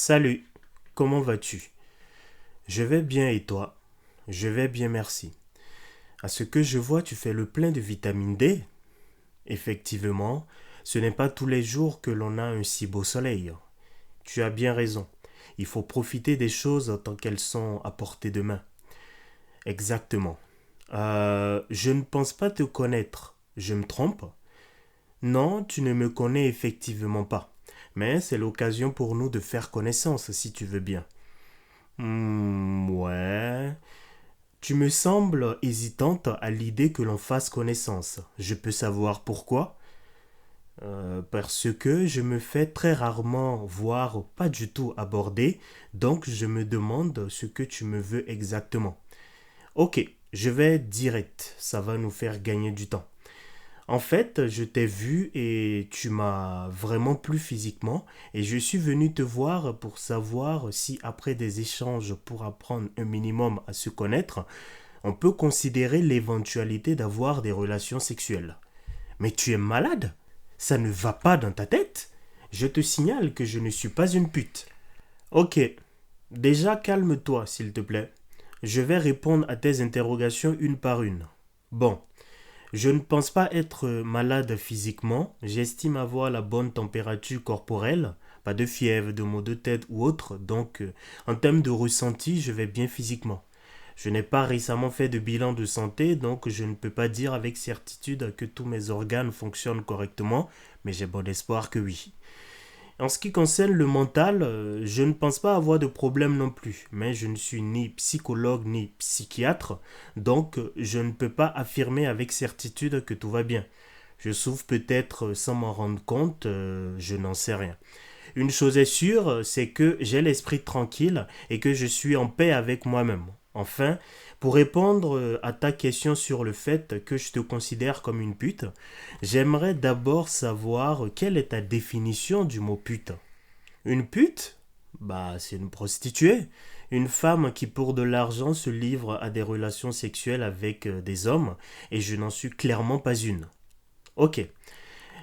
Salut, comment vas-tu? Je vais bien et toi? Je vais bien, merci. À ce que je vois, tu fais le plein de vitamine D. Effectivement, ce n'est pas tous les jours que l'on a un si beau soleil. Tu as bien raison. Il faut profiter des choses tant qu'elles sont à portée de main. Exactement. Je ne pense pas te connaître. Je me trompe? Non, tu ne me connais effectivement pas. Mais c'est l'occasion pour nous de faire connaissance, si tu veux bien. Ouais. Tu me sembles hésitante à l'idée que l'on fasse connaissance. Je peux savoir pourquoi? Parce que je me fais très rarement voir, pas du tout aborder, donc je me demande ce que tu me veux exactement. Ok, je vais direct, ça va nous faire gagner du temps. En fait, je t'ai vu et tu m'as vraiment plu physiquement et je suis venu te voir pour savoir si après des échanges pour apprendre un minimum à se connaître, on peut considérer l'éventualité d'avoir des relations sexuelles. Mais tu es malade? Ça ne va pas dans ta tête? Je te signale que je ne suis pas une pute. Ok, déjà calme-toi s'il te plaît. Je vais répondre à tes interrogations une par une. Bon, je ne pense pas être malade physiquement, j'estime avoir la bonne température corporelle, pas de fièvre, de maux de tête ou autre, donc en termes de ressenti, je vais bien physiquement. Je n'ai pas récemment fait de bilan de santé, donc je ne peux pas dire avec certitude que tous mes organes fonctionnent correctement, mais j'ai bon espoir que oui. En ce qui concerne le mental, je ne pense pas avoir de problème non plus, mais je ne suis ni psychologue ni psychiatre, donc je ne peux pas affirmer avec certitude que tout va bien. Je souffre peut-être sans m'en rendre compte, je n'en sais rien. Une chose est sûre, c'est que j'ai l'esprit tranquille et que je suis en paix avec moi-même. Enfin, pour répondre à ta question sur le fait que je te considère comme une pute, j'aimerais d'abord savoir quelle est ta définition du mot pute. Une pute? Bah, c'est une prostituée. Une femme qui pour de l'argent se livre à des relations sexuelles avec des hommes, et je n'en suis clairement pas une. Ok,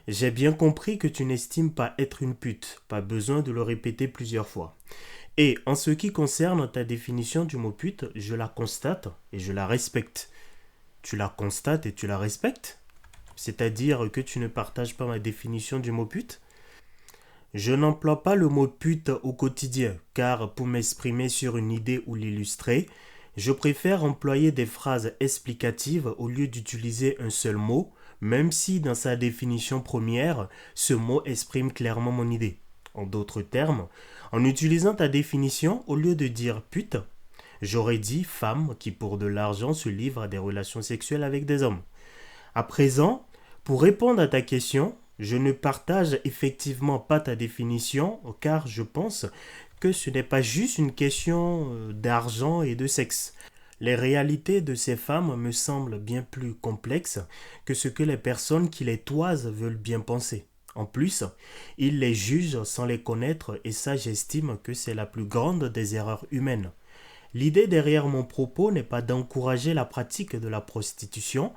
j'ai bien compris que tu n'estimes pas être une pute, pas besoin de le répéter plusieurs fois. Et en ce qui concerne ta définition du mot pute, je la constate et je la respecte. Tu la constates et tu la respectes? C'est-à-dire que tu ne partages pas ma définition du mot pute? Je n'emploie pas le mot pute au quotidien, car pour m'exprimer sur une idée ou l'illustrer, je préfère employer des phrases explicatives au lieu d'utiliser un seul mot, même si dans sa définition première, ce mot exprime clairement mon idée. En d'autres termes, en utilisant ta définition, au lieu de dire pute, j'aurais dit femme qui pour de l'argent se livre à des relations sexuelles avec des hommes. À présent, pour répondre à ta question, je ne partage effectivement pas ta définition car je pense que ce n'est pas juste une question d'argent et de sexe. Les réalités de ces femmes me semblent bien plus complexes que ce que les personnes qui les toisent veulent bien penser. En plus, ils les jugent sans les connaître et ça j'estime que c'est la plus grande des erreurs humaines. L'idée derrière mon propos n'est pas d'encourager la pratique de la prostitution,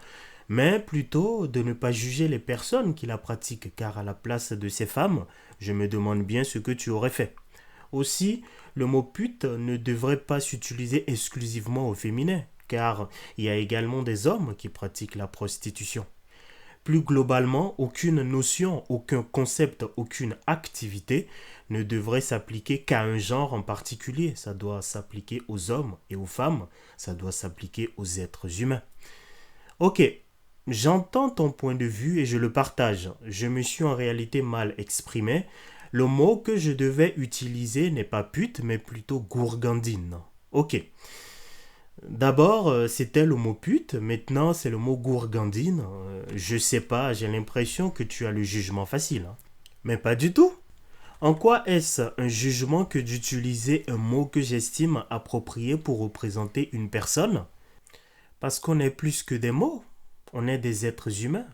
mais plutôt de ne pas juger les personnes qui la pratiquent, car à la place de ces femmes, je me demande bien ce que tu aurais fait. Aussi, le mot pute ne devrait pas s'utiliser exclusivement au féminin, car il y a également des hommes qui pratiquent la prostitution. Plus globalement, aucune notion, aucun concept, aucune activité ne devrait s'appliquer qu'à un genre en particulier. Ça doit s'appliquer aux hommes et aux femmes, ça doit s'appliquer aux êtres humains. Ok, j'entends ton point de vue et je le partage. Je me suis en réalité mal exprimé. Le mot que je devais utiliser n'est pas pute, mais plutôt gourgandine. Ok. D'abord, c'était le mot pute, maintenant c'est le mot gourgandine. Je sais pas, j'ai l'impression que tu as le jugement facile, hein. Mais pas du tout. En quoi est-ce un jugement que d'utiliser un mot que j'estime approprié pour représenter une personne? Parce qu'on est plus que des mots, on est des êtres humains.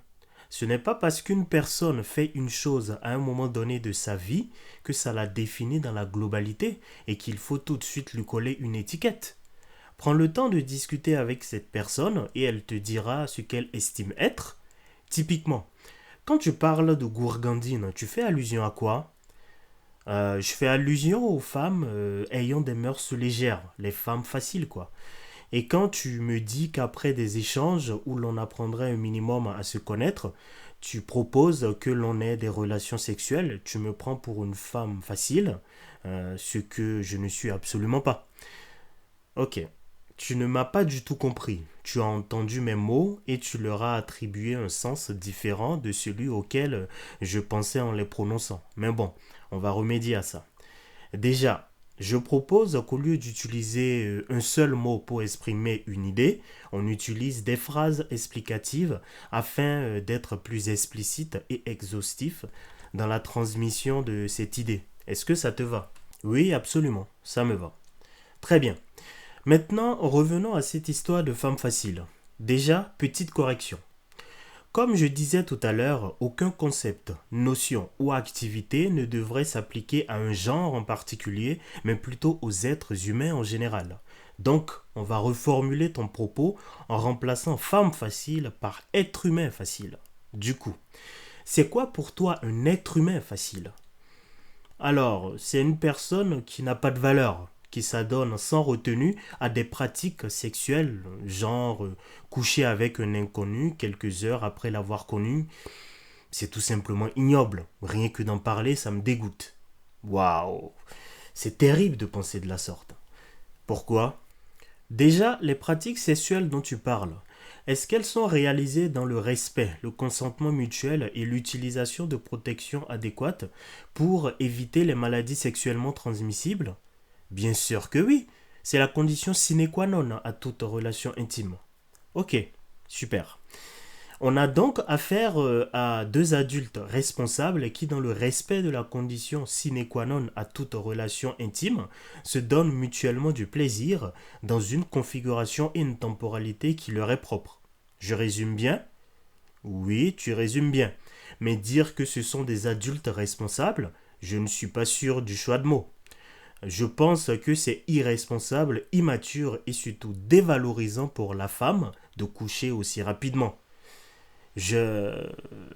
Ce n'est pas parce qu'une personne fait une chose à un moment donné de sa vie que ça la définit dans la globalité et qu'il faut tout de suite lui coller une étiquette. Prends le temps de discuter avec cette personne et elle te dira ce qu'elle estime être. Typiquement, quand tu parles de gourgandine, tu fais allusion à quoi? Je fais allusion aux femmes ayant des mœurs légères, les femmes faciles quoi. Et quand tu me dis qu'après des échanges où l'on apprendrait un minimum à se connaître, tu proposes que l'on ait des relations sexuelles, tu me prends pour une femme facile, ce que je ne suis absolument pas. Ok, tu ne m'as pas du tout compris. Tu as entendu mes mots et tu leur as attribué un sens différent de celui auquel je pensais en les prononçant. Mais bon, on va remédier à ça. Déjà, je propose qu'au lieu d'utiliser un seul mot pour exprimer une idée, on utilise des phrases explicatives afin d'être plus explicite et exhaustif dans la transmission de cette idée. Est-ce que ça te va? Oui, absolument, ça me va. Très bien. Maintenant, revenons à cette histoire de femme facile. Déjà, petite correction. Comme je disais tout à l'heure, aucun concept, notion ou activité ne devrait s'appliquer à un genre en particulier, mais plutôt aux êtres humains en général. Donc, on va reformuler ton propos en remplaçant femme facile par être humain facile. Du coup, c'est quoi pour toi un être humain facile? Alors, c'est une personne qui n'a pas de valeur, qui s'adonne sans retenue à des pratiques sexuelles, genre coucher avec un inconnu quelques heures après l'avoir connu. C'est tout simplement ignoble. Rien que d'en parler, ça me dégoûte. Waouh, c'est terrible de penser de la sorte. Pourquoi? Déjà, les pratiques sexuelles dont tu parles, est-ce qu'elles sont réalisées dans le respect, le consentement mutuel et l'utilisation de protections adéquates pour éviter les maladies sexuellement transmissibles? Bien sûr que oui, c'est la condition sine qua non à toute relation intime. Ok, super. On a donc affaire à deux adultes responsables qui, dans le respect de la condition sine qua non à toute relation intime, se donnent mutuellement du plaisir dans une configuration et une temporalité qui leur est propre. Je résume bien? Oui, tu résumes bien. Mais dire que ce sont des adultes responsables, je ne suis pas sûr du choix de mots. Je pense que c'est irresponsable, immature et surtout dévalorisant pour la femme de coucher aussi rapidement. Je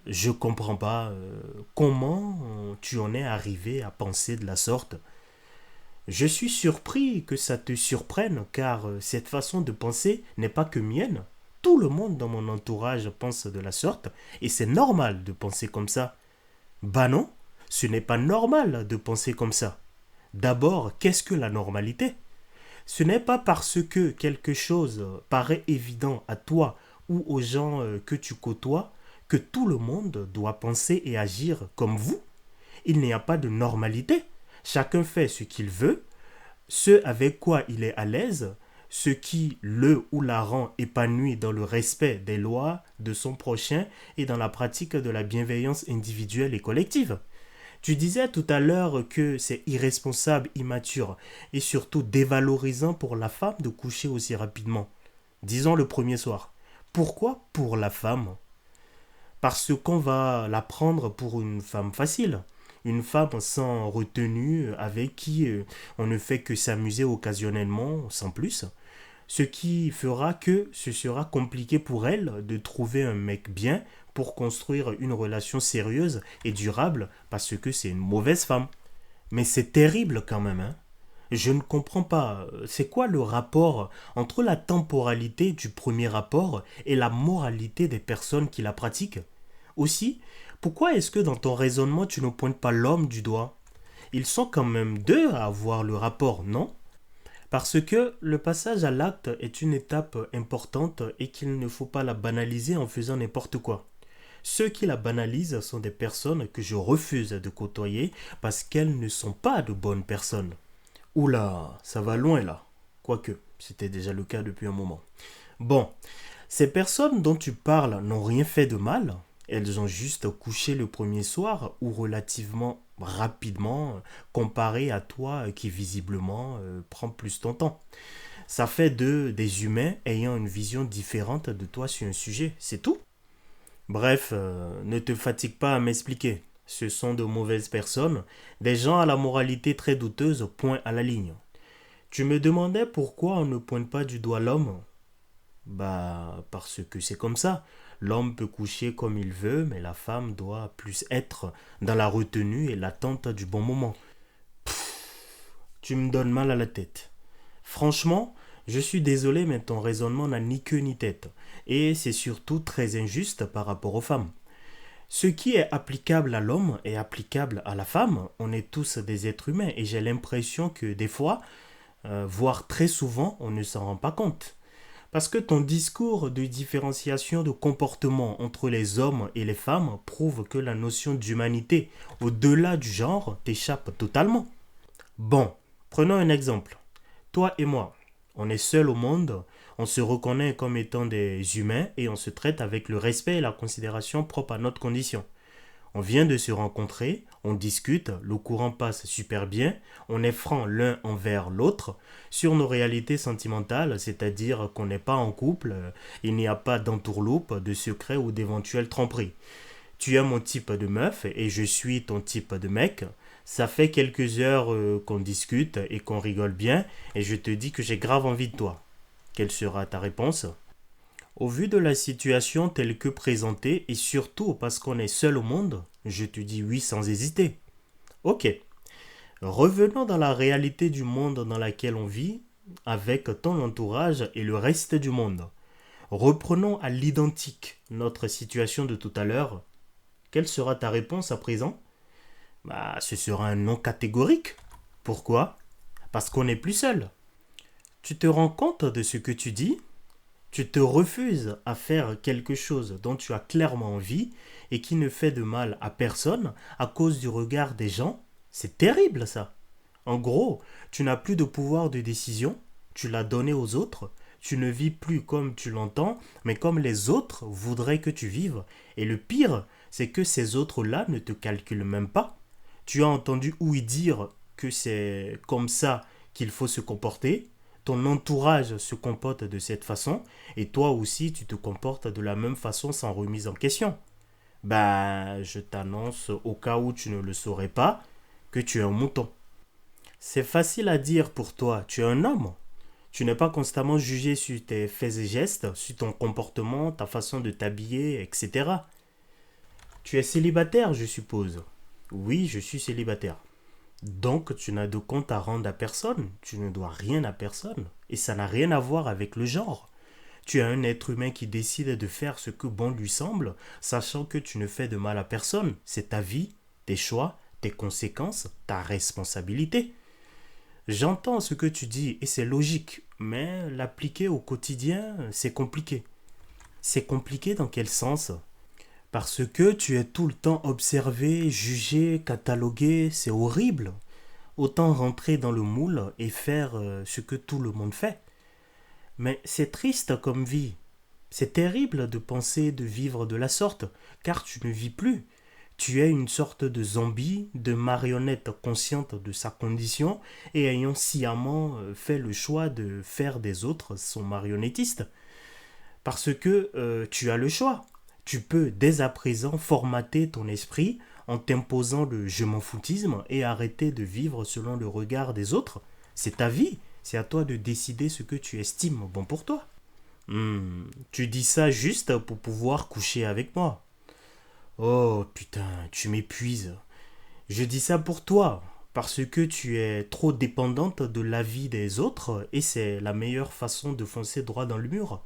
je comprends pas comment tu en es arrivé à penser de la sorte. Je suis surpris que ça te surprenne car cette façon de penser n'est pas que mienne. Tout le monde dans mon entourage pense de la sorte et c'est normal de penser comme ça. Bah non, ce n'est pas normal de penser comme ça. D'abord, qu'est-ce que la normalité? Ce n'est pas parce que quelque chose paraît évident à toi ou aux gens que tu côtoies que tout le monde doit penser et agir comme vous. Il n'y a pas de normalité. Chacun fait ce qu'il veut, ce avec quoi il est à l'aise, ce qui le ou la rend épanoui dans le respect des lois de son prochain et dans la pratique de la bienveillance individuelle et collective. Tu disais tout à l'heure que c'est irresponsable, immature et surtout dévalorisant pour la femme de coucher aussi rapidement. Disons le premier soir. Pourquoi pour la femme? Parce qu'on va la prendre pour une femme facile. Une femme sans retenue, avec qui on ne fait que s'amuser occasionnellement, sans plus. Ce qui fera que ce sera compliqué pour elle de trouver un mec bien pour construire une relation sérieuse et durable parce que c'est une mauvaise femme. Mais c'est terrible quand même, hein. Je ne comprends pas. C'est quoi le rapport entre la temporalité du premier rapport et la moralité des personnes qui la pratiquent? Aussi, pourquoi est-ce que dans ton raisonnement tu ne pointes pas l'homme du doigt? Ils sont quand même deux à avoir le rapport, non? Parce que le passage à l'acte est une étape importante et qu'il ne faut pas la banaliser en faisant n'importe quoi. Ceux qui la banalisent sont des personnes que je refuse de côtoyer parce qu'elles ne sont pas de bonnes personnes. Oula, ça va loin là. Quoique, c'était déjà le cas depuis un moment. Bon, ces personnes dont tu parles n'ont rien fait de mal. Elles ont juste couché le premier soir ou relativement rapidement comparé à toi qui visiblement prend plus ton temps. Ça fait d'eux des humains ayant une vision différente de toi sur un sujet, c'est tout. Bref, ne te fatigue pas à m'expliquer. Ce sont de mauvaises personnes, des gens à la moralité très douteuse, point à la ligne. Tu me demandais pourquoi on ne pointe pas du doigt l'homme? Bah, parce que c'est comme ça. L'homme peut coucher comme il veut, mais la femme doit plus être dans la retenue et l'attente du bon moment. Tu me donnes mal à la tête. Franchement, je suis désolé, mais ton raisonnement n'a ni queue ni tête. Et c'est surtout très injuste par rapport aux femmes. Ce qui est applicable à l'homme est applicable à la femme. On est tous des êtres humains et j'ai l'impression que des fois, voire très souvent, on ne s'en rend pas compte. Parce que ton discours de différenciation de comportement entre les hommes et les femmes prouve que la notion d'humanité au-delà du genre t'échappe totalement. Bon, prenons un exemple. Toi et moi, on est seuls au monde, on se reconnaît comme étant des humains et on se traite avec le respect et la considération propre à notre condition. On vient de se rencontrer, on discute, le courant passe super bien, on est franc l'un envers l'autre sur nos réalités sentimentales, c'est-à-dire qu'on n'est pas en couple, il n'y a pas d'entourloupe, de secret ou d'éventuelles tromperies. Tu es mon type de meuf et je suis ton type de mec. Ça fait quelques heures qu'on discute et qu'on rigole bien et je te dis que j'ai grave envie de toi. Quelle sera ta réponse? Au vu de la situation telle que présentée et surtout parce qu'on est seul au monde, je te dis oui sans hésiter. Ok, revenons dans la réalité du monde dans laquelle on vit avec ton entourage et le reste du monde. Reprenons à l'identique notre situation de tout à l'heure. Quelle sera ta réponse à présent? Ce sera un non catégorique. Pourquoi? Parce qu'on n'est plus seul. Tu te rends compte de ce que tu dis? Tu te refuses à faire quelque chose dont tu as clairement envie et qui ne fait de mal à personne à cause du regard des gens. C'est terrible ça. En gros, tu n'as plus de pouvoir de décision, tu l'as donné aux autres, tu ne vis plus comme tu l'entends, mais comme les autres voudraient que tu vives. Et le pire, c'est que ces autres-là ne te calculent même pas. Tu as entendu ouï dire que c'est comme ça qu'il faut se comporter, ton entourage se comporte de cette façon, et toi aussi tu te comportes de la même façon sans remise en question. Je t'annonce, au cas où tu ne le saurais pas, que tu es un mouton. C'est facile à dire pour toi, tu es un homme. Tu n'es pas constamment jugé sur tes faits et gestes, sur ton comportement, ta façon de t'habiller, etc. Tu es célibataire, je suppose. Oui, je suis célibataire. Donc tu n'as de compte à rendre à personne, tu ne dois rien à personne, et ça n'a rien à voir avec le genre. Tu es un être humain qui décide de faire ce que bon lui semble, sachant que tu ne fais de mal à personne. C'est ta vie, tes choix, tes conséquences, ta responsabilité. J'entends ce que tu dis et c'est logique, mais l'appliquer au quotidien, c'est compliqué. C'est compliqué dans quel sens? Parce que tu es tout le temps observé, jugé, catalogué, c'est horrible. Autant rentrer dans le moule et faire ce que tout le monde fait. Mais c'est triste comme vie. C'est terrible de penser de vivre de la sorte, car tu ne vis plus. Tu es une sorte de zombie, de marionnette consciente de sa condition et ayant sciemment fait le choix de faire des autres son marionnettiste. Parce que tu as le choix. Tu peux dès à présent formater ton esprit en t'imposant le je m'en foutisme et arrêter de vivre selon le regard des autres. C'est ta vie, c'est à toi de décider ce que tu estimes bon pour toi. Tu dis ça juste pour pouvoir coucher avec moi. Oh putain, tu m'épuises. Je dis ça pour toi, parce que tu es trop dépendante de l'avis des autres et c'est la meilleure façon de foncer droit dans le mur.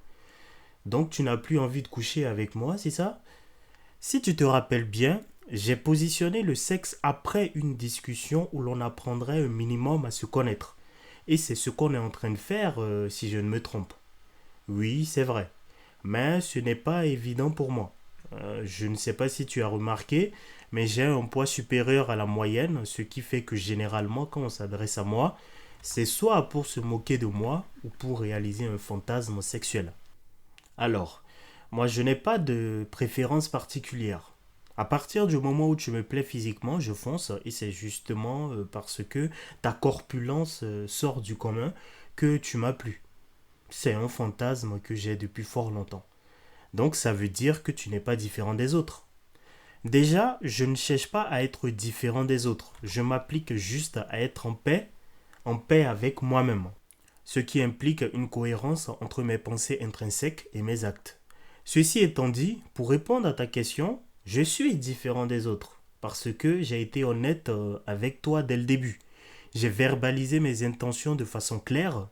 Donc tu n'as plus envie de coucher avec moi, c'est ça? Si tu te rappelles bien, j'ai positionné le sexe après une discussion où l'on apprendrait un minimum à se connaître. Et c'est ce qu'on est en train de faire si je ne me trompe. Oui, c'est vrai. Mais ce n'est pas évident pour moi. Je ne sais pas si tu as remarqué, mais j'ai un poids supérieur à la moyenne, ce qui fait que généralement quand on s'adresse à moi, c'est soit pour se moquer de moi ou pour réaliser un fantasme sexuel. Alors, moi je n'ai pas de préférence particulière. À partir du moment où tu me plais physiquement, je fonce et c'est justement parce que ta corpulence sort du commun que tu m'as plu. C'est un fantasme que j'ai depuis fort longtemps. Donc ça veut dire que tu n'es pas différent des autres. Déjà, je ne cherche pas à être différent des autres. Je m'applique juste à être en paix avec moi-même. Ce qui implique une cohérence entre mes pensées intrinsèques et mes actes. Ceci étant dit, pour répondre à ta question, je suis différent des autres parce que j'ai été honnête avec toi dès le début. J'ai verbalisé mes intentions de façon claire.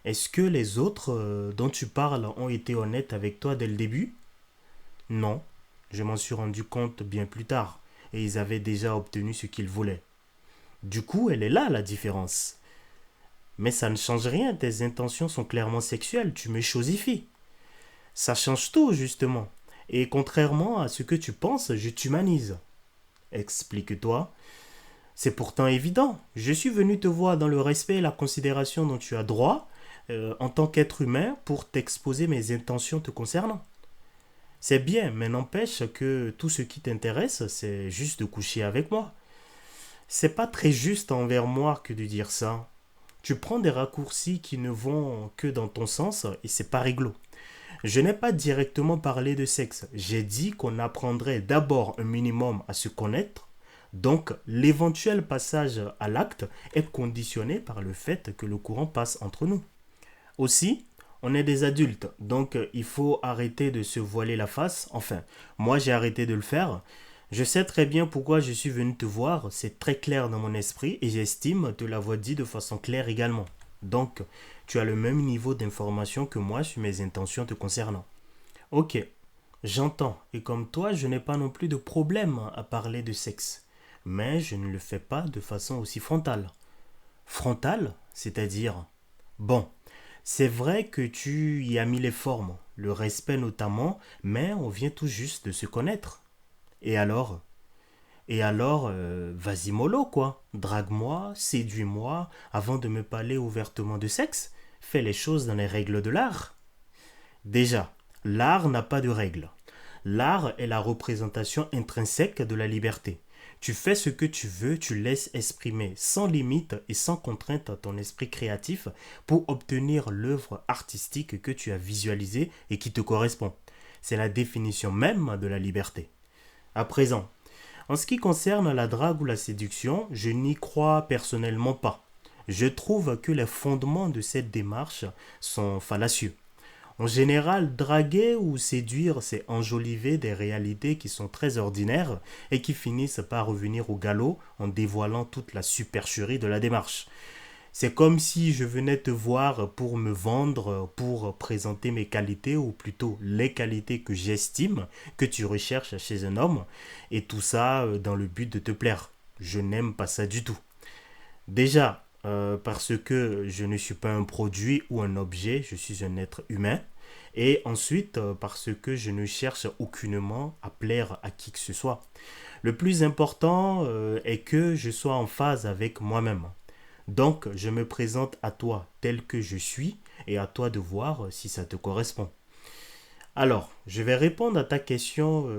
Est-ce que les autres dont tu parles ont été honnêtes avec toi dès le début? Non, je m'en suis rendu compte bien plus tard, et ils avaient déjà obtenu ce qu'ils voulaient. Du coup, elle est là la différence. Mais ça ne change rien, tes intentions sont clairement sexuelles, tu me chosifies. Ça change tout, justement. Et contrairement à ce que tu penses, je t'humanise. Explique-toi. C'est pourtant évident. Je suis venu te voir dans le respect et la considération dont tu as droit, en tant qu'être humain, pour t'exposer mes intentions te concernant. C'est bien, mais n'empêche que tout ce qui t'intéresse, c'est juste de coucher avec moi. C'est pas très juste envers moi que de dire ça. Tu prends des raccourcis qui ne vont que dans ton sens et c'est pas réglo. Je n'ai pas directement parlé de sexe. J'ai dit qu'on apprendrait d'abord un minimum à se connaître. Donc, l'éventuel passage à l'acte est conditionné par le fait que le courant passe entre nous. Aussi, on est des adultes, donc il faut arrêter de se voiler la face. Enfin, moi j'ai arrêté de le faire. Je sais très bien pourquoi je suis venu te voir, c'est très clair dans mon esprit et j'estime te l'avoir dit de façon claire également. Donc, tu as le même niveau d'information que moi sur mes intentions te concernant. Ok, j'entends, et comme toi, je n'ai pas non plus de problème à parler de sexe. Mais je ne le fais pas de façon aussi frontale. Frontale, c'est-à-dire... Bon, c'est vrai que tu y as mis les formes, le respect notamment, mais on vient tout juste de se connaître. Et alors? Et alors, vas-y mollo quoi. Drague-moi, séduis-moi, avant de me parler ouvertement de sexe. Fais les choses dans les règles de l'art. Déjà, l'art n'a pas de règles. L'art est la représentation intrinsèque de la liberté. Tu fais ce que tu veux, tu laisses exprimer sans limite et sans contrainte ton esprit créatif pour obtenir l'œuvre artistique que tu as visualisée et qui te correspond. C'est la définition même de la liberté. À présent, en ce qui concerne la drague ou la séduction, je n'y crois personnellement pas. Je trouve que les fondements de cette démarche sont fallacieux. En général, draguer ou séduire, c'est enjoliver des réalités qui sont très ordinaires et qui finissent par revenir au galop en dévoilant toute la supercherie de la démarche. C'est comme si je venais te voir pour me vendre, pour présenter mes qualités, ou plutôt les qualités que j'estime que tu recherches chez un homme, et tout ça dans le but de te plaire. Je n'aime pas ça du tout. Déjà, parce que je ne suis pas un produit ou un objet, je suis un être humain. Et ensuite, parce que je ne cherche aucunement à plaire à qui que ce soit. Le plus important est que je sois en phase avec moi-même. Donc, je me présente à toi tel que je suis et à toi de voir si ça te correspond. Alors, je vais répondre à ta question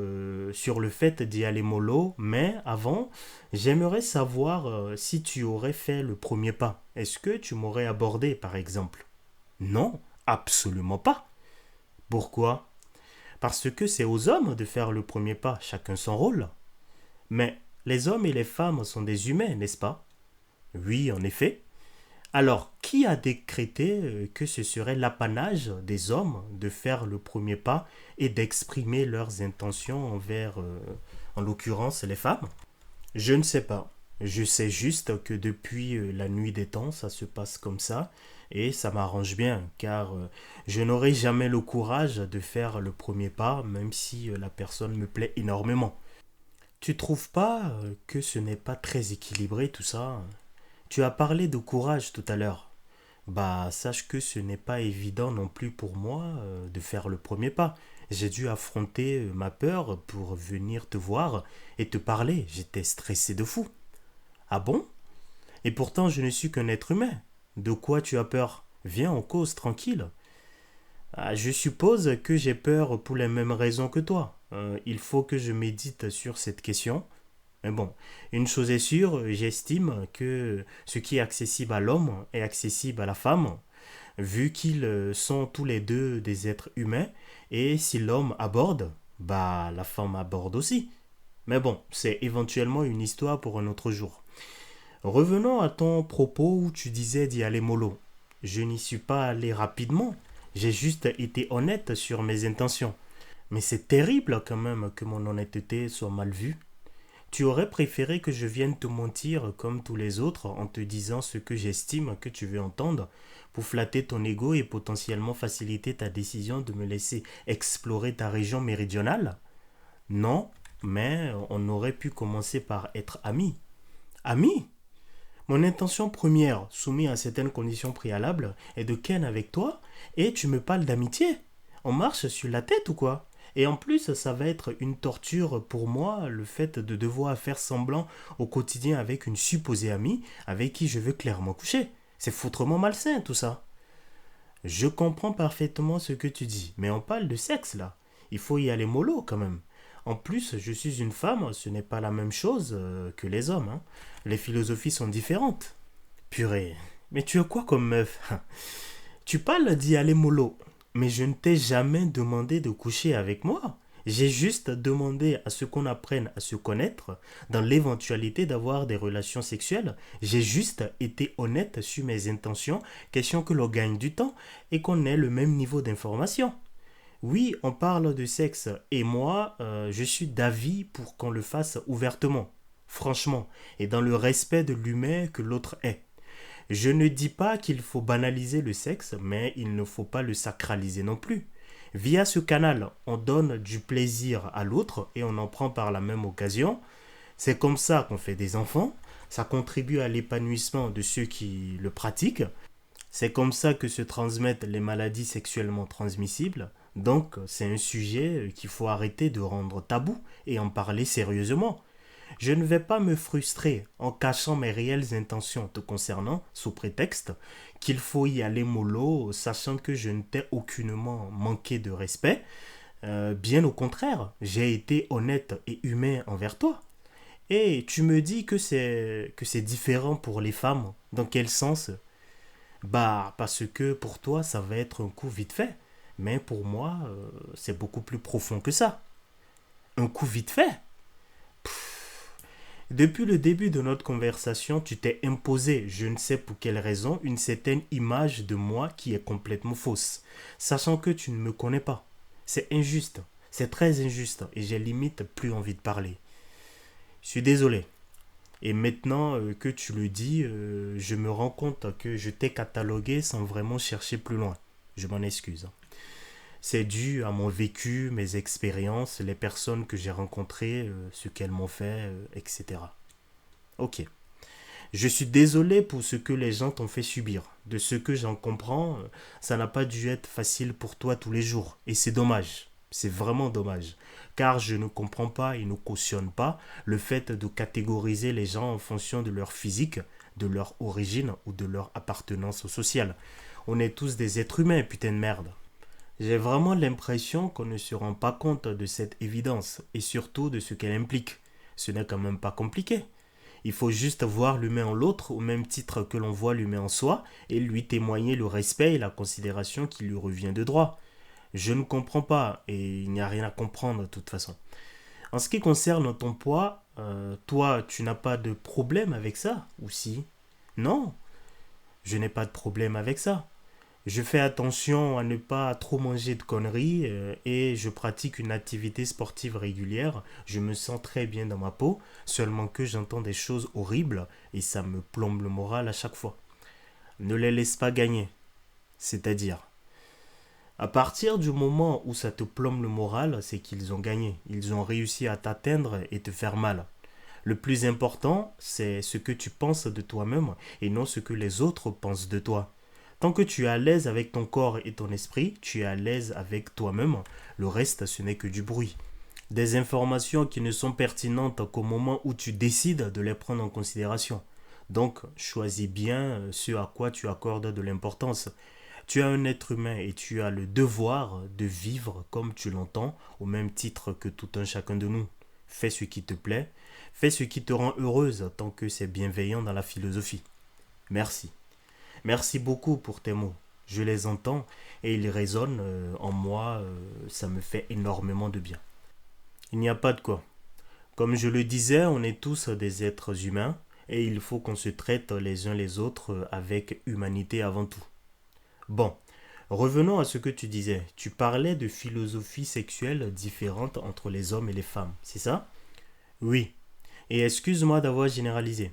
sur le fait d'y aller mollo, mais avant, j'aimerais savoir si tu aurais fait le premier pas. Est-ce que tu m'aurais abordé, par exemple? Non, absolument pas. Pourquoi? Parce que c'est aux hommes de faire le premier pas, chacun son rôle. Mais les hommes et les femmes sont des humains, n'est-ce pas? Oui, en effet. Alors, qui a décrété que ce serait l'apanage des hommes de faire le premier pas et d'exprimer leurs intentions envers, en l'occurrence, les femmes? Je ne sais pas. Je sais juste que depuis la nuit des temps, ça se passe comme ça et ça m'arrange bien car je n'aurai jamais le courage de faire le premier pas même si la personne me plaît énormément. Tu trouves pas que ce n'est pas très équilibré tout ça? Tu as parlé de courage tout à l'heure. Bah, sache que ce n'est pas évident non plus pour moi de faire le premier pas. J'ai dû affronter ma peur pour venir te voir et te parler. J'étais stressé de fou. Ah bon? Et pourtant je ne suis qu'un être humain. De quoi tu as peur? Viens, on cause tranquille. Ah, je suppose que j'ai peur pour les mêmes raisons que toi. Il faut que je médite sur cette question. Mais bon, une chose est sûre, j'estime que ce qui est accessible à l'homme est accessible à la femme, vu qu'ils sont tous les deux des êtres humains, et si l'homme aborde, bah la femme aborde aussi. Mais bon, c'est éventuellement une histoire pour un autre jour. Revenons à ton propos où tu disais d'y aller mollo. Je n'y suis pas allé rapidement, j'ai juste été honnête sur mes intentions. Mais c'est terrible quand même que mon honnêteté soit mal vue. Tu aurais préféré que je vienne te mentir comme tous les autres en te disant ce que j'estime que tu veux entendre pour flatter ton ego et potentiellement faciliter ta décision de me laisser explorer ta région méridionale? Non, mais on aurait pu commencer par être amis. Amis? Mon intention première, soumise à certaines conditions préalables, est de ken avec toi et tu me parles d'amitié. On marche sur la tête ou quoi? Et en plus, ça va être une torture pour moi, le fait de devoir faire semblant au quotidien avec une supposée amie avec qui je veux clairement coucher. C'est foutrement malsain tout ça. Je comprends parfaitement ce que tu dis, mais on parle de sexe là. Il faut y aller mollo quand même. En plus, je suis une femme, ce n'est pas la même chose que les hommes, hein. Les philosophies sont différentes. Purée, mais tu es quoi comme meuf? Tu parles d'y aller mollo, mais je ne t'ai jamais demandé de coucher avec moi. J'ai juste demandé à ce qu'on apprenne à se connaître dans l'éventualité d'avoir des relations sexuelles. J'ai juste été honnête sur mes intentions, question que l'on gagne du temps et qu'on ait le même niveau d'information. Oui, on parle de sexe et moi, je suis d'avis pour qu'on le fasse ouvertement, franchement, et dans le respect de l'humain que l'autre est. Je ne dis pas qu'il faut banaliser le sexe, mais il ne faut pas le sacraliser non plus. Via ce canal, on donne du plaisir à l'autre et on en prend par la même occasion. C'est comme ça qu'on fait des enfants. Ça contribue à l'épanouissement de ceux qui le pratiquent. C'est comme ça que se transmettent les maladies sexuellement transmissibles. Donc, c'est un sujet qu'il faut arrêter de rendre tabou et en parler sérieusement. Je ne vais pas me frustrer en cachant mes réelles intentions te concernant sous prétexte qu'il faut y aller mollo, sachant que je ne t'ai aucunement manqué de respect. Bien au contraire, j'ai été honnête et humain envers toi. Et tu me dis que c'est différent pour les femmes. Dans quel sens? Bah parce que pour toi ça va être un coup vite fait. Mais pour moi, c'est beaucoup plus profond que ça. Un coup vite fait? Depuis le début de notre conversation, tu t'es imposé, je ne sais pour quelle raison, une certaine image de moi qui est complètement fausse, sachant que tu ne me connais pas. C'est injuste, c'est très injuste, et j'ai limite plus envie de parler. Je suis désolé. Et maintenant que tu le dis, je me rends compte que je t'ai catalogué sans vraiment chercher plus loin. Je m'en excuse. C'est dû à mon vécu, mes expériences, les personnes que j'ai rencontrées, ce qu'elles m'ont fait, etc. Ok. Je suis désolé pour ce que les gens t'ont fait subir. De ce que j'en comprends, ça n'a pas dû être facile pour toi tous les jours. Et c'est dommage. C'est vraiment dommage. Car je ne comprends pas et ne cautionne pas le fait de catégoriser les gens en fonction de leur physique, de leur origine ou de leur appartenance sociale. On est tous des êtres humains, putain de merde. J'ai vraiment l'impression qu'on ne se rend pas compte de cette évidence et surtout de ce qu'elle implique. Ce n'est quand même pas compliqué. Il faut juste voir l'humain en l'autre au même titre que l'on voit l'humain en soi et lui témoigner le respect et la considération qui lui revient de droit. Je ne comprends pas et il n'y a rien à comprendre de toute façon. En ce qui concerne ton poids, toi tu n'as pas de problème avec ça, ou si? Non, je n'ai pas de problème avec ça. Je fais attention à ne pas trop manger de conneries et je pratique une activité sportive régulière. Je me sens très bien dans ma peau, seulement que j'entends des choses horribles et ça me plombe le moral à chaque fois. Ne les laisse pas gagner. C'est-à-dire, à partir du moment où ça te plombe le moral, c'est qu'ils ont gagné. Ils ont réussi à t'atteindre et te faire mal. Le plus important, c'est ce que tu penses de toi-même et non ce que les autres pensent de toi. Tant que tu es à l'aise avec ton corps et ton esprit, tu es à l'aise avec toi-même. Le reste, ce n'est que du bruit. Des informations qui ne sont pertinentes qu'au moment où tu décides de les prendre en considération. Donc, choisis bien ce à quoi tu accordes de l'importance. Tu es un être humain et tu as le devoir de vivre comme tu l'entends, au même titre que tout un chacun de nous. Fais ce qui te plaît, fais ce qui te rend heureuse tant que c'est bienveillant dans la philosophie. Merci. Merci beaucoup pour tes mots. Je les entends et ils résonnent en moi, ça me fait énormément de bien. Il n'y a pas de quoi. Comme je le disais, on est tous des êtres humains et il faut qu'on se traite les uns les autres avec humanité avant tout. Bon, revenons à ce que tu disais. Tu parlais de philosophies sexuelles différentes entre les hommes et les femmes, c'est ça? Oui. Et excuse-moi d'avoir généralisé.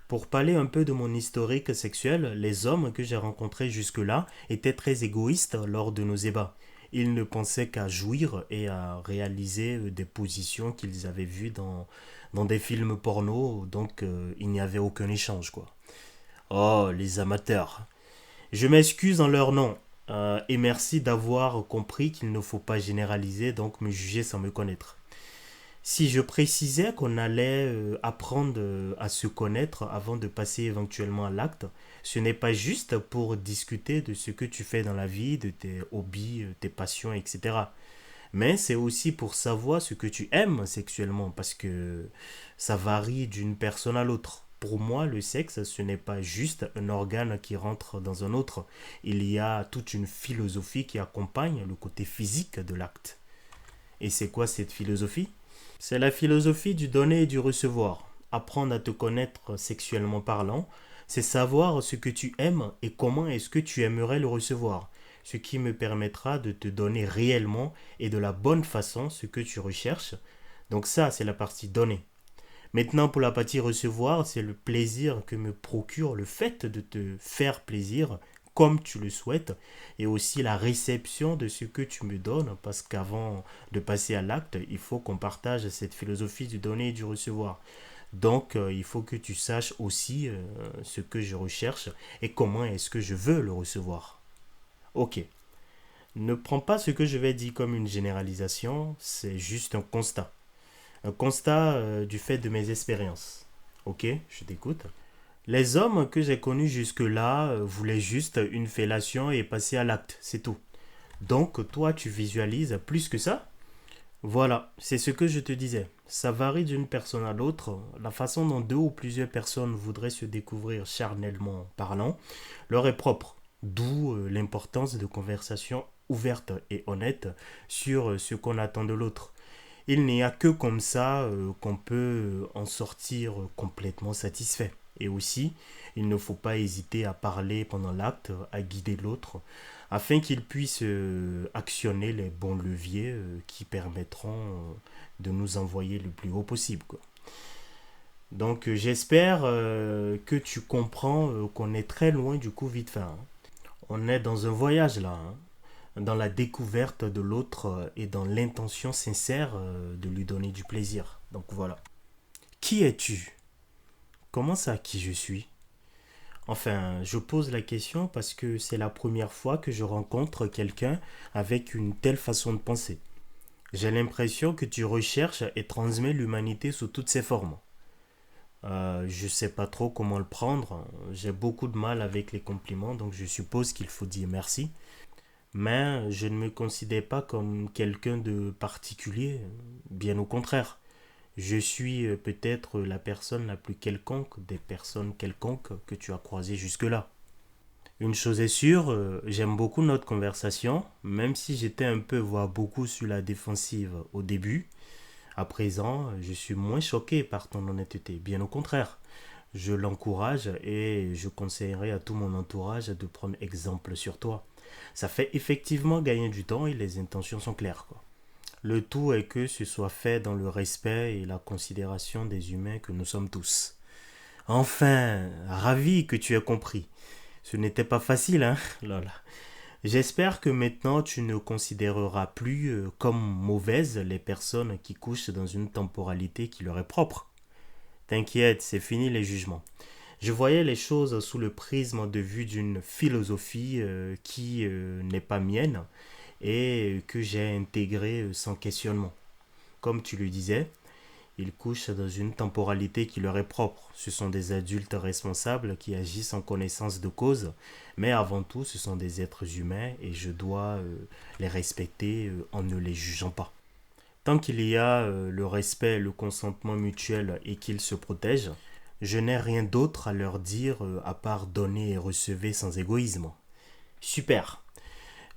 Pour parler un peu de mon historique sexuel, les hommes que j'ai rencontrés jusque-là étaient très égoïstes lors de nos ébats. Ils ne pensaient qu'à jouir et à réaliser des positions qu'ils avaient vues dans des films porno, donc il n'y avait aucun échange, quoi. Oh, les amateurs. Je m'excuse en leur nom, et merci d'avoir compris qu'il ne faut pas généraliser, donc me juger sans me connaître. Si je précisais qu'on allait apprendre à se connaître avant de passer éventuellement à l'acte, ce n'est pas juste pour discuter de ce que tu fais dans la vie, de tes hobbies, tes passions, etc. Mais c'est aussi pour savoir ce que tu aimes sexuellement, parce que ça varie d'une personne à l'autre. Pour moi, le sexe, ce n'est pas juste un organe qui rentre dans un autre. Il y a toute une philosophie qui accompagne le côté physique de l'acte. Et c'est quoi cette philosophie? C'est la philosophie du donner et du recevoir. Apprendre à te connaître sexuellement parlant, c'est savoir ce que tu aimes et comment est-ce que tu aimerais le recevoir. Ce qui me permettra de te donner réellement et de la bonne façon ce que tu recherches. Donc ça, c'est la partie donner. Maintenant, pour la partie recevoir, c'est le plaisir que me procure le fait de te faire plaisir comme tu le souhaites et aussi la réception de ce que tu me donnes parce qu'avant de passer à l'acte, il faut qu'on partage cette philosophie du donner et du recevoir. Donc, il faut que tu saches aussi ce que je recherche et comment est-ce que je veux le recevoir. Ok, ne prends pas ce que je vais dire comme une généralisation, c'est juste un constat. Un constat du fait de mes expériences. Ok, je t'écoute. Les hommes que j'ai connus jusque-là voulaient juste une fellation et passer à l'acte, c'est tout. Donc toi, tu visualises plus que ça? Voilà, c'est ce que je te disais. Ça varie d'une personne à l'autre. La façon dont deux ou plusieurs personnes voudraient se découvrir charnellement parlant leur est propre. D'où l'importance de conversations ouvertes et honnêtes sur ce qu'on attend de l'autre. Il n'y a que comme ça qu'on peut en sortir complètement satisfait. Et aussi, il ne faut pas hésiter à parler pendant l'acte, à guider l'autre, afin qu'il puisse actionner les bons leviers qui permettront de nous envoyer le plus haut possible, quoi. Donc j'espère que tu comprends qu'on est très loin du coup vite fait, hein. On est dans un voyage là, hein, dans la découverte de l'autre et dans l'intention sincère de lui donner du plaisir. Donc voilà. Qui es-tu? Comment ça, qui je suis? Enfin, je pose la question parce que c'est la première fois que je rencontre quelqu'un avec une telle façon de penser. J'ai l'impression que tu recherches et transmets l'humanité sous toutes ses formes. Je sais pas trop comment le prendre. J'ai beaucoup de mal avec les compliments, donc je suppose qu'il faut dire merci. Mais je ne me considère pas comme quelqu'un de particulier, bien au contraire. Je suis peut-être la personne la plus quelconque des personnes quelconques que tu as croisées jusque-là. Une chose est sûre, j'aime beaucoup notre conversation, même si j'étais un peu, voire beaucoup sur la défensive au début. À présent, je suis moins choqué par ton honnêteté, bien au contraire. Je l'encourage et je conseillerais à tout mon entourage de prendre exemple sur toi. Ça fait effectivement gagner du temps et les intentions sont claires, quoi. Le tout est que ce soit fait dans le respect et la considération des humains que nous sommes tous. Enfin, ravi que tu aies compris. Ce n'était pas facile, hein, Lola. J'espère que maintenant tu ne considéreras plus comme mauvaises les personnes qui couchent dans une temporalité qui leur est propre. T'inquiète, c'est fini les jugements. Je voyais les choses sous le prisme de vue d'une philosophie qui n'est pas mienne et que j'ai intégrée sans questionnement. Comme tu le disais, ils couchent dans une temporalité qui leur est propre. Ce sont des adultes responsables qui agissent en connaissance de cause, mais avant tout, ce sont des êtres humains et je dois les respecter en ne les jugeant pas. Tant qu'il y a le respect, le consentement mutuel et qu'ils se protègent, je n'ai rien d'autre à leur dire à part donner et recevoir sans égoïsme. Super.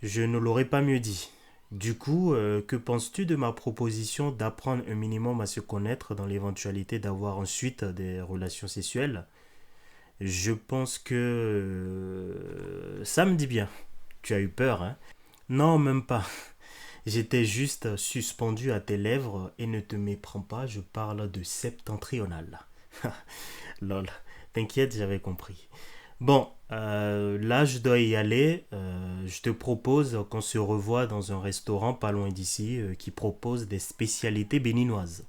Je ne l'aurais pas mieux dit. Du coup, que penses-tu de ma proposition d'apprendre un minimum à se connaître dans l'éventualité d'avoir ensuite des relations sexuelles? Je pense que ça me dit bien. Tu as eu peur, hein? Non, même pas. J'étais juste suspendu à tes lèvres et ne te méprends pas, je parle de septentrional. Lol, t'inquiète, j'avais compris. Bon, là je dois y aller. Je te propose qu'on se revoie dans un restaurant pas loin d'ici qui propose des spécialités béninoises.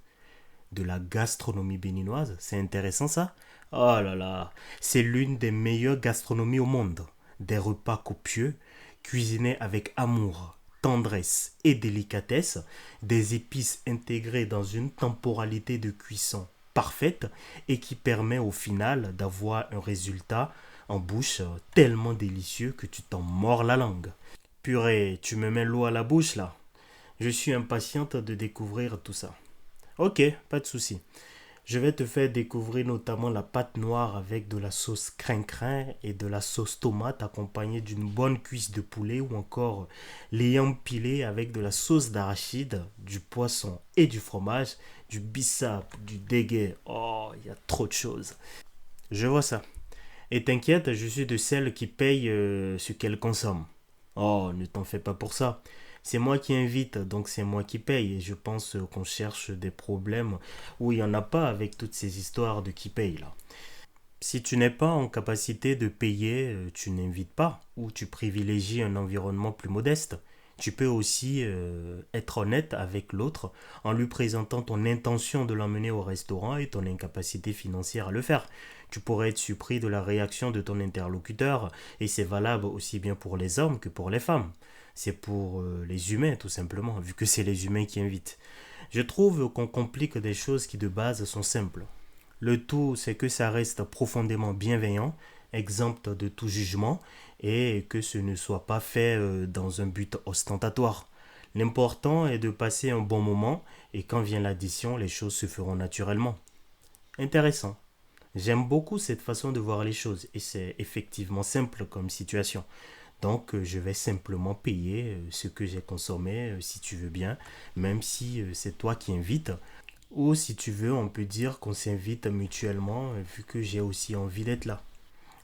De la gastronomie béninoise, c'est intéressant ça. Oh là là, c'est l'une des meilleures gastronomies au monde. Des repas copieux, cuisinés avec amour, tendresse et délicatesse, des épices intégrées dans une temporalité de cuisson parfaite et qui permet au final d'avoir un résultat en bouche tellement délicieux que tu t'en mords la langue. Purée, tu me mets l'eau à la bouche là. Je suis impatiente de découvrir tout ça. Ok, pas de souci. Je vais te faire découvrir notamment la pâte noire avec de la sauce crin-crin et de la sauce tomate accompagnée d'une bonne cuisse de poulet ou encore les yams pilés avec de la sauce d'arachide, du poisson et du fromage, du bissap, du dégué. Oh, il y a trop de choses. Je vois ça. Et t'inquiète, je suis de celles qui payent ce qu'elles consomment. Oh, ne t'en fais pas pour ça. C'est moi qui invite, donc c'est moi qui paye. Et je pense qu'on cherche des problèmes où il n'y en a pas avec toutes ces histoires de qui paye là. Si tu n'es pas en capacité de payer, tu n'invites pas ou tu privilégies un environnement plus modeste. Tu peux aussi être honnête avec l'autre en lui présentant ton intention de l'emmener au restaurant et ton incapacité financière à le faire. Tu pourrais être surpris de la réaction de ton interlocuteur et c'est valable aussi bien pour les hommes que pour les femmes. C'est pour les humains tout simplement, vu que c'est les humains qui invitent. Je trouve qu'on complique des choses qui de base sont simples. Le tout, c'est que ça reste profondément bienveillant, exempt de tout jugement, et que ce ne soit pas fait dans un but ostentatoire. L'important est de passer un bon moment, et quand vient l'addition, les choses se feront naturellement. Intéressant. J'aime beaucoup cette façon de voir les choses, et c'est effectivement simple comme situation. Donc je vais simplement payer ce que j'ai consommé, si tu veux bien, même si c'est toi qui invites. Ou si tu veux, on peut dire qu'on s'invite mutuellement vu que j'ai aussi envie d'être là.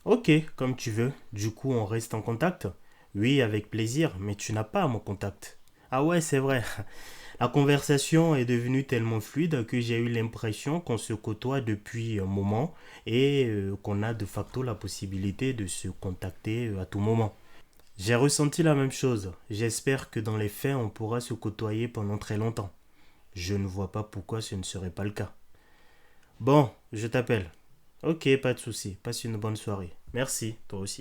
Ok, comme tu veux. Du coup, on reste en contact. Oui, avec plaisir, mais tu n'as pas mon contact. Ah ouais, c'est vrai. La conversation est devenue tellement fluide que j'ai eu l'impression qu'on se côtoie depuis un moment et qu'on a de facto la possibilité de se contacter à tout moment. J'ai ressenti la même chose. J'espère que dans les faits, on pourra se côtoyer pendant très longtemps. Je ne vois pas pourquoi ce ne serait pas le cas. Bon, je t'appelle. Ok, pas de souci. Passe une bonne soirée. Merci, toi aussi.